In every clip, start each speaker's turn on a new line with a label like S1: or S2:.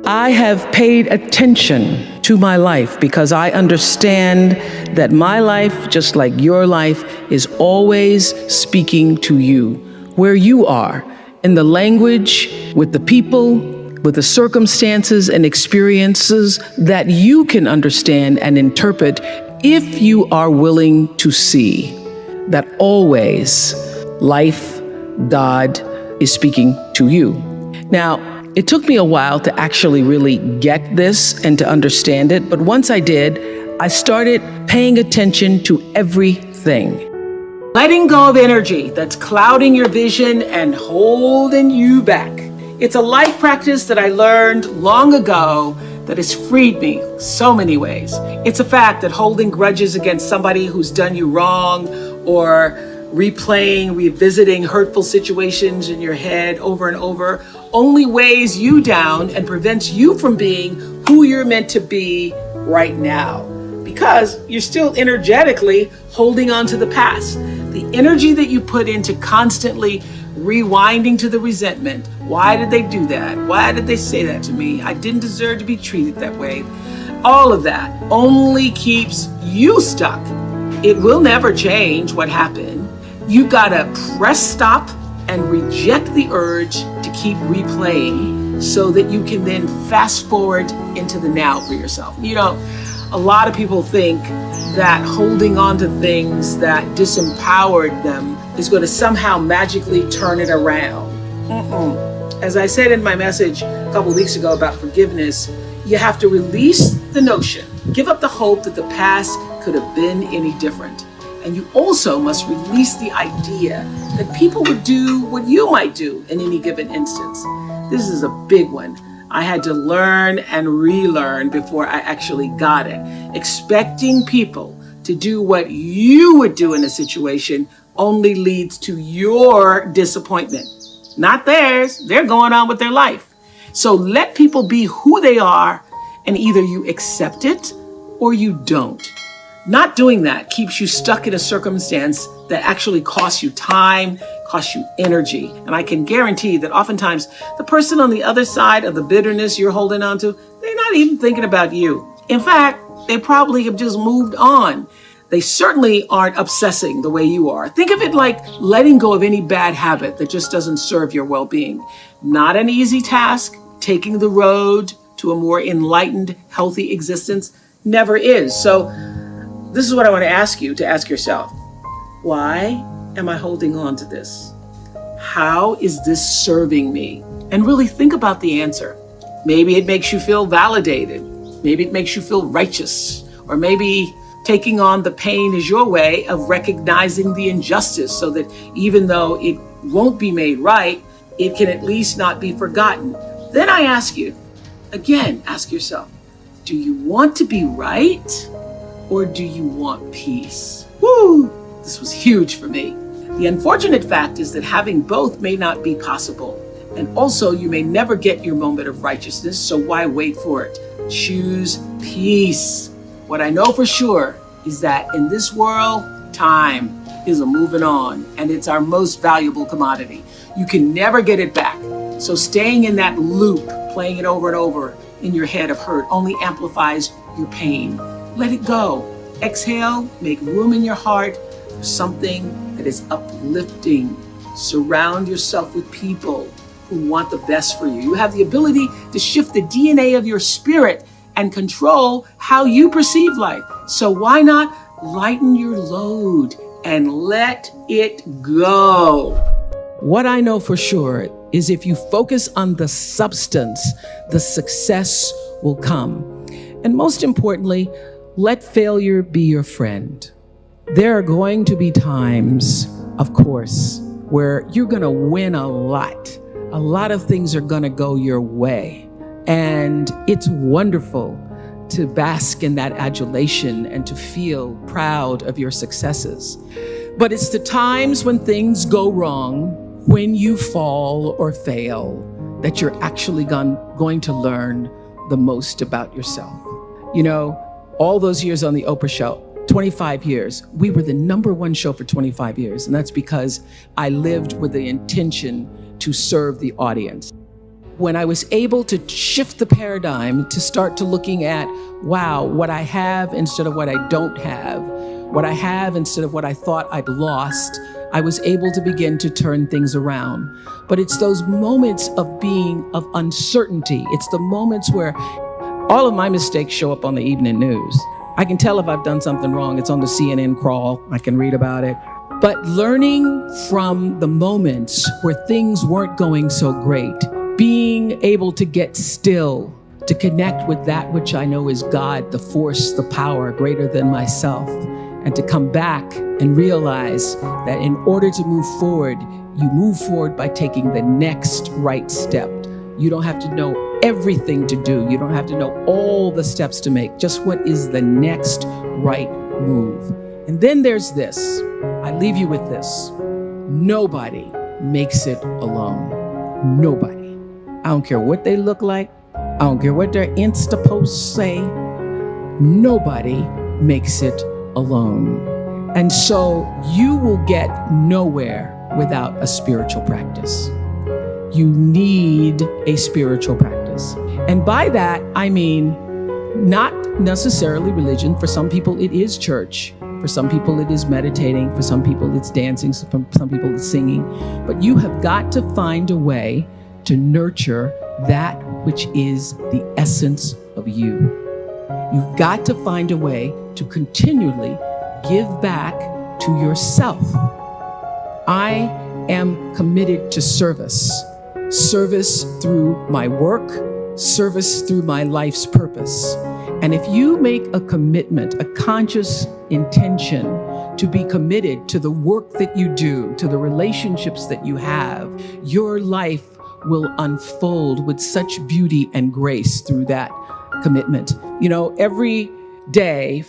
S1: I have paid attention to my life because I understand that my life, just like your life, is always speaking to you, where you are, in the language, with the people, with the circumstances and experiences that you can understand and interpret if you are willing to see that always life, God is speaking to you. Now, it took me a while to actually really get this and to understand it, but once I did, I started paying attention to everything. Letting go of energy that's clouding your vision and holding you back. It's a life practice that I learned long ago that has freed me so many ways. It's a fact that holding grudges against somebody who's done you wrong, or replaying, revisiting hurtful situations in your head over and over, only weighs you down and prevents you from being who you're meant to be right now, because you're still energetically holding on to the past. The energy that you put into constantly rewinding to the resentment. Why did they do that? Why did they say that to me? I didn't deserve to be treated that way. All of that only keeps you stuck. It will never change what happened. You gotta press stop and reject the urge to keep replaying so that you can then fast forward into the now for yourself. You know, a lot of people think that holding on to things that disempowered them is going to somehow magically turn it around. As I said in my message a couple weeks ago about forgiveness, you have to release the notion, give up the hope that the past could have been any different. And you also must release the idea that people would do what you might do in any given instance. This is a big one. I had to learn and relearn before I actually got it. Expecting people to do what you would do in a situation only leads to your disappointment, not theirs. They're going on with their life. So let people be who they are, and either you accept it or you don't. Not doing that keeps you stuck in a circumstance that actually costs you time, costs you energy. And I can guarantee that oftentimes the person on the other side of the bitterness you're holding on to, they're not even thinking about you. In fact, they probably have just moved on. They certainly aren't obsessing the way you are. Think of it like letting go of any bad habit that just doesn't serve your well-being. Not an easy task. Taking the road to a more enlightened, healthy existence never is. So this is what I want to ask you to ask yourself. Why am I holding on to this? How is this serving me? And really think about the answer. Maybe it makes you feel validated. Maybe it makes you feel righteous. Or maybe taking on the pain is your way of recognizing the injustice so that even though it won't be made right, it can at least not be forgotten. Then I ask you, again, ask yourself, do you want to be right? Or do you want peace? Woo! This was huge for me. The unfortunate fact is that having both may not be possible. And also, you may never get your moment of righteousness, so why wait for it? Choose peace. What I know for sure is that in this world, time is a moving on, and it's our most valuable commodity. You can never get it back. So staying in that loop, playing it over and over in your head of hurt, only amplifies your pain. Let it go. Exhale, make room in your heart for something that is uplifting. Surround yourself with people who want the best for you. You have the ability to shift the DNA of your spirit and control how you perceive life. So why not lighten your load and let it go? What I know for sure is if you focus on the substance, the success will come. And most importantly, let failure be your friend. There are going to be times, of course, where you're going to win a lot. A lot of things are going to go your way. And it's wonderful to bask in that adulation and to feel proud of your successes. But it's the times when things go wrong, when you fall or fail, that you're actually going to learn the most about yourself. You know, all those years on the Oprah Show, 25 years, we were the #1 show for 25 years. And that's because I lived with the intention to serve the audience. when I was able to shift the paradigm to start to looking at, wow, what I have instead of what I don't have, what I have instead of what I thought I'd lost, I was able to begin to turn things around. But it's those moments of uncertainty. It's the moments where all of my mistakes show up on the evening news. I can tell if I've done something wrong. It's on the CNN crawl. I can read about it. But learning from the moments where things weren't going so great, being able to get still, to connect with that which I know is God, the force, the power greater than myself, and to come back and realize that in order to move forward, you move forward by taking the next right step. You don't have to know everything to do. You don't have to know all the steps to make. Just what is the next right move. And then there's this. I leave you with this. Nobody makes it alone. Nobody. I don't care what they look like. I don't care what their Insta posts say. Nobody makes it alone. And so you will get nowhere without a spiritual practice. You need a spiritual practice. And by that, I mean not necessarily religion. For some people, it is church. For some people, it is meditating. For some people, it's dancing. For some people, it's singing. But you have got to find a way to nurture that which is the essence of you. You've got to find a way to continually give back to yourself. I am committed to service. Service through my work, service through my life's purpose. And if you make a commitment, a conscious intention to be committed to the work that you do, to the relationships that you have, your life will unfold with such beauty and grace through that commitment. You know, every day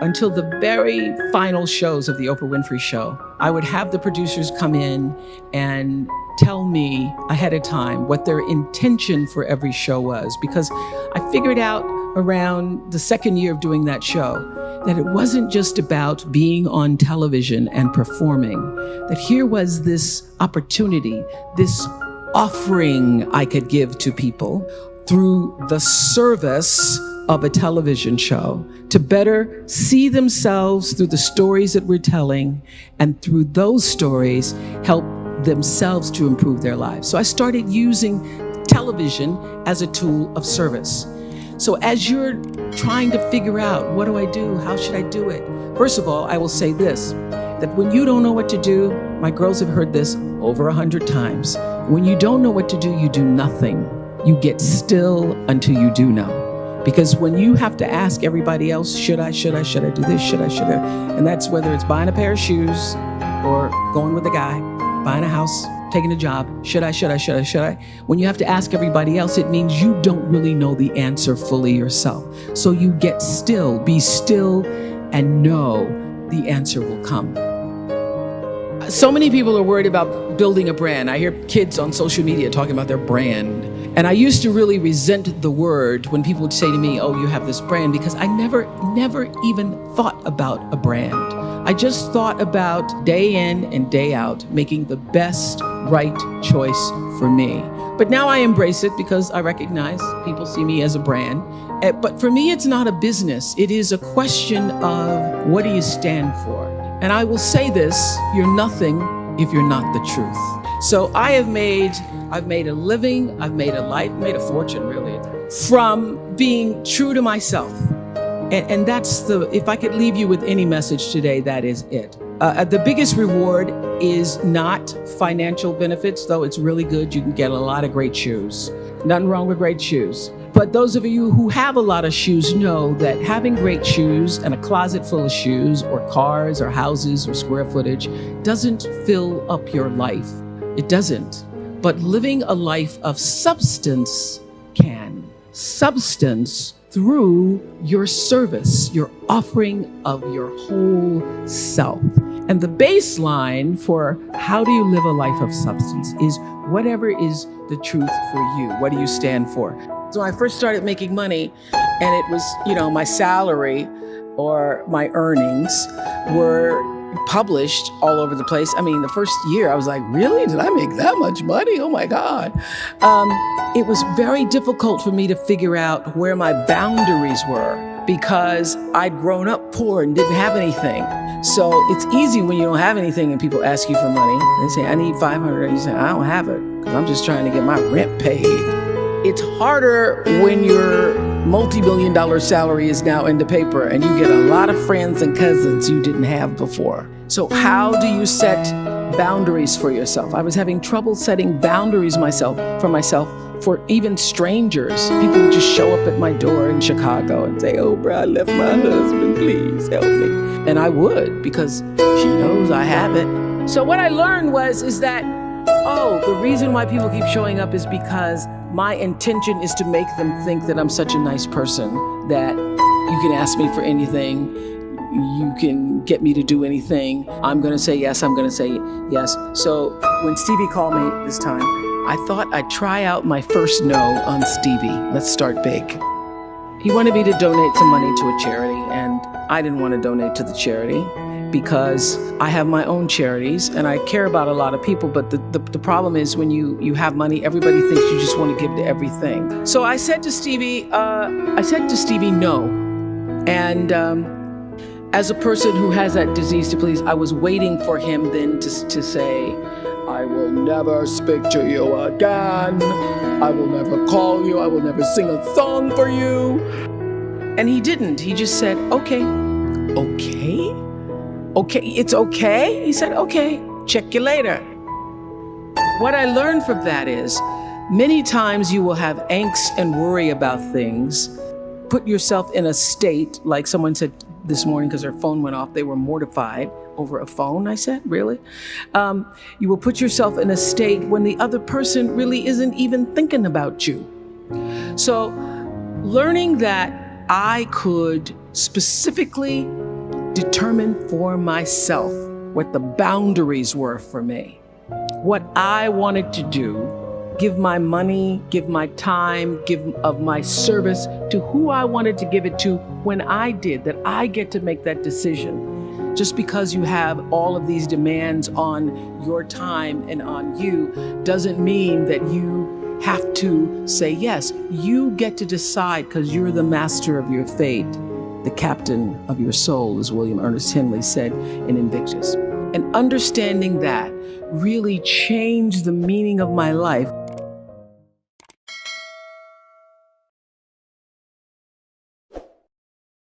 S1: until the very final shows of the Oprah Winfrey Show, I would have the producers come in and tell me ahead of time what their intention for every show was, because I figured out around the second year of doing that show that it wasn't just about being on television and performing, that here was this opportunity, this offering I could give to people through the service of a television show to better see themselves through the stories that we're telling, and through those stories help themselves to improve their lives. So I started using television as a tool of service. So as you're trying to figure out, what do I do? How should I do it? First of all, I will say this, that when you don't know what to do, my girls have heard this over 100 times. When you don't know what to do, you do nothing. You get still until you do know. Because when you have to ask everybody else, should I do this, should I? And that's whether it's buying a pair of shoes or going with a guy, buying a house, taking a job, should I? When you have to ask everybody else, it means you don't really know the answer fully yourself. So you get still, be still, and know the answer will come. So many people are worried about building a brand. I hear kids on social media talking about their brand. And I used to really resent the word when people would say to me, oh, you have this brand, because I never even thought about a brand. I just thought about day in and day out, making the best right choice for me. But now I embrace it because I recognize people see me as a brand. But for me, it's not a business. It is a question of, what do you stand for? And I will say this, you're nothing if you're not the truth. So I've made a living, I've made a life, made a fortune really, from being true to myself. And that's if I could leave you with any message today, that is it. The biggest reward is not financial benefits, though it's really good. You can get a lot of great shoes. Nothing wrong with great shoes. But those of you who have a lot of shoes know that having great shoes and a closet full of shoes, or cars or houses or square footage, doesn't fill up your life. It doesn't. But living a life of substance can. Substance through your service, your offering of your whole self. And the baseline for how do you live a life of substance is whatever is the truth for you. What do you stand for? So when I first started making money, and it was, my salary or my earnings were published all over the place. I mean, the first year I was like, really? Did I make that much money? Oh my God. It was very difficult for me to figure out where my boundaries were because I'd grown up poor and didn't have anything. So it's easy when you don't have anything and people ask you for money. They say, I need $500. And you say, I don't have it because I'm just trying to get my rent paid. It's harder when your multi-million-dollar salary is now in the paper and you get a lot of friends and cousins you didn't have before. So how do you set boundaries for yourself? I was having trouble setting boundaries for myself for even strangers. People would just show up at my door in Chicago and say, Oprah, I left my husband, please help me. And I would, because she knows I have it. So what I learned is that, the reason why people keep showing up is because my intention is to make them think that I'm such a nice person that you can ask me for anything. You can get me to do anything. I'm going to say yes. I'm going to say yes. So when Stevie called me this time, I thought I'd try out my first no on Stevie. Let's start big. He wanted me to donate some money to a charity, and I didn't want to donate to the charity because I have my own charities and I care about a lot of people. But the problem is when you have money, everybody thinks you just want to give to everything. So I said to Stevie, no. And as a person who has that disease to please, I was waiting for him then to say, I will never speak to you again. I will never call you. I will never sing a song for you. And he didn't. He just said, okay. Okay? Okay, it's okay? He said, okay, check you later. What I learned from that is many times you will have angst and worry about things. Put yourself in a state, like someone said this morning because their phone went off, they were mortified over a phone. I said, really? You will put yourself in a state when the other person really isn't even thinking about you. So learning that I could specifically determine for myself what the boundaries were for me, what I wanted to do, give my money, give my time, give of my service to who I wanted to give it to when I did, that I get to make that decision. Just because you have all of these demands on your time and on you doesn't mean that you have to say yes. You get to decide because you're the master of your fate, the captain of your soul, as William Ernest Henley said in Invictus. And understanding that really changed the meaning of my life.